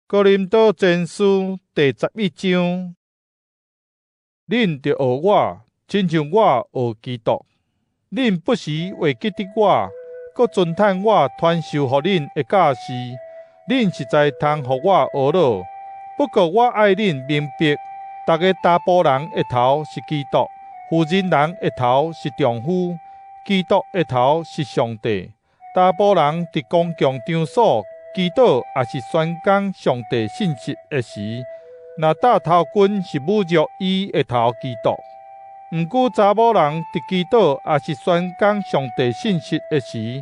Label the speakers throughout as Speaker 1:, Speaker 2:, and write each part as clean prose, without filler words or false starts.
Speaker 1: 哥林多前书第11章，恁着学我，亲像我学基督。恁不时会记得我，搁尊叹我传授互恁的教示。恁实在通互我学了。不过我爱恁明白，逐个查甫人的头是基督，妇人人的头是丈夫，基督的头是上帝。查甫人伫公共场所祈祷，也是宣讲上帝信息的时，那戴头巾是侮辱伊的头基督。毋过查某人伫祈祷，也是宣讲上帝信息的时，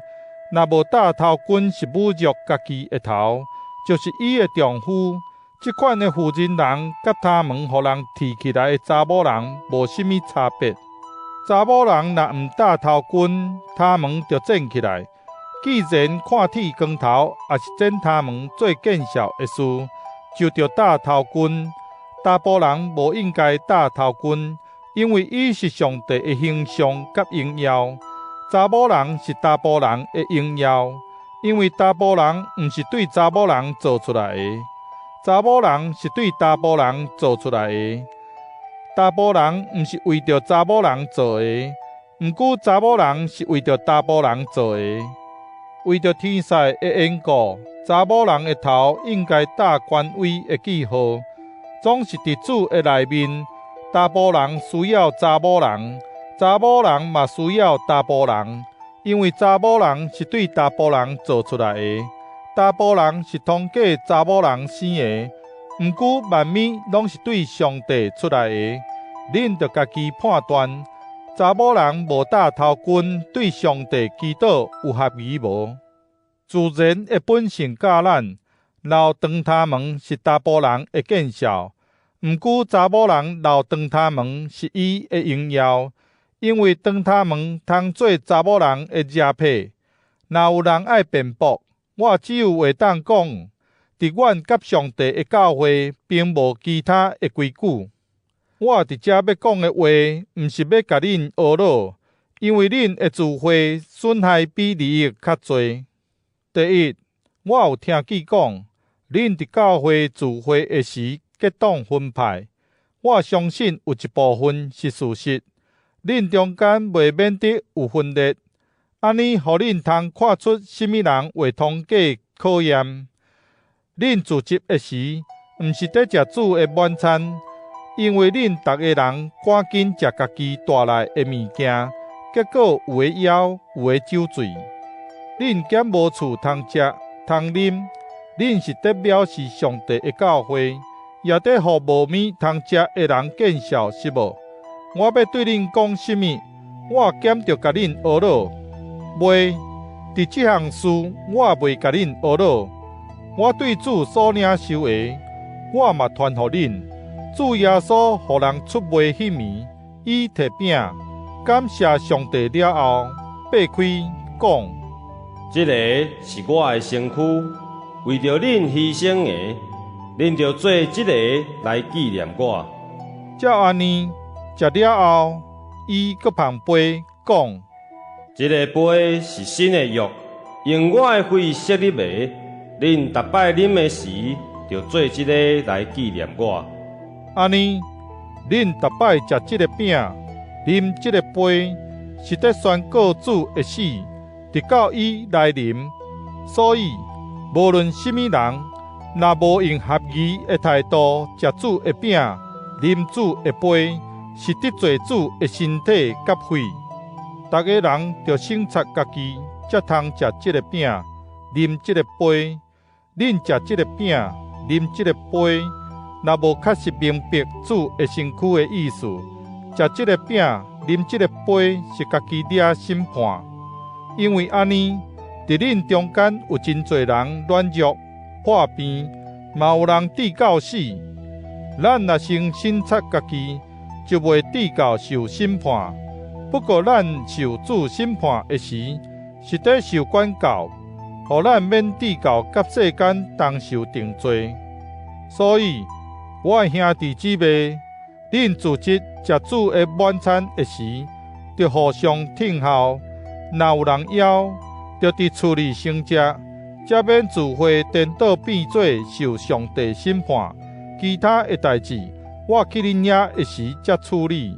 Speaker 1: 若无戴头巾是侮辱家己的头，就是伊的丈夫。即款的妇人人，甲他们互人提起来的查某人无甚物差别。查某人若毋戴头巾，他们就剪起来。既然看铁光头，也是剪他们做见笑的事，就着戴头巾。查甫人无应该戴头巾，因为伊是上帝的形象甲荣耀。查某人是查甫人的荣耀，因为查甫人毋是对查某人做出来的，查某人是对查甫人做出来的。查甫人毋是为着查某人做的，毋过查某人是为着查甫人做的。为着天使的缘故，查某人的头应该戴权威的记号，总是伫主的内面。查甫人需要查某人，查某人嘛需要查甫人，因为查某人是对查甫人做出来的，查甫人是通过查某人生的。毋过万物拢是对上帝出来的，恁着家己判断。查某人无戴头巾，对上帝祈祷有合宜无？自然的本性教咱，留长他们是查甫人的见笑。毋过查某人留长他们是伊的荣耀，因为长他们通做查某人的惹被。若有人爱辩驳，我只有话当讲，伫阮甲上帝的教会，并无其他的规矩。我伫遮要讲的话，毋是要甲恁学老，因为恁的智慧损害比利益较侪。第一，我有听见讲，恁伫教会聚会的时结党分派，我相信有一部分是事实。恁中间未免得有分裂，安尼互恁通看出什么人会通过考验。恁聚集的时，毋是在食主的晚餐。因为恁逐个人赶紧食家己带来的物件，结果有的枵，有的酒醉。恁兼无厝通食通啉，恁是在藐视上帝的教会，也在互无物通食的人见笑，是无？我要对恁讲什么？我兼着甲恁学老，袂伫即项事，我袂甲恁学老。我对主所领受的，我嘛传互恁。主耶稣互人出卖迄暝，伊摕饼，感谢上帝了后，擘开讲：
Speaker 2: 这个是我的身躯，为着恁牺牲的，恁就做这个来纪念我。
Speaker 1: 照安尼食了后，伊搁捧杯讲：
Speaker 2: 这个杯是新的约，用我的血设立的，恁逐摆啉的时，就做这个来纪念我。
Speaker 1: 安尼，恁逐摆食即个饼，啉即个杯，是在宣告主的死，直到伊来临。所以，无论什么人，若无用合宜的态度食主的饼，啉主的杯，是得罪主的身体甲血。逐个人着省察家己，才通食即个饼，啉即个杯。恁食即个饼，啉即个杯。若无确实明白主的身躯的意思，食即个饼、啉即个杯是家己惹审判。因为安尼，伫恁中间有真侪人软弱、破病，嘛有人抵到死。咱若先审察家己，就袂抵到受审判。不过咱受主审判的时，是在受管教，互咱免抵到甲世间同受定罪。所以，我的兄弟姊妹，恁组织食主的晚餐的时，着互相听候。若有人枵，着伫厝里先食，才免自会颠倒变做受上帝审判。其他的代志，我去恁遐一时才处理。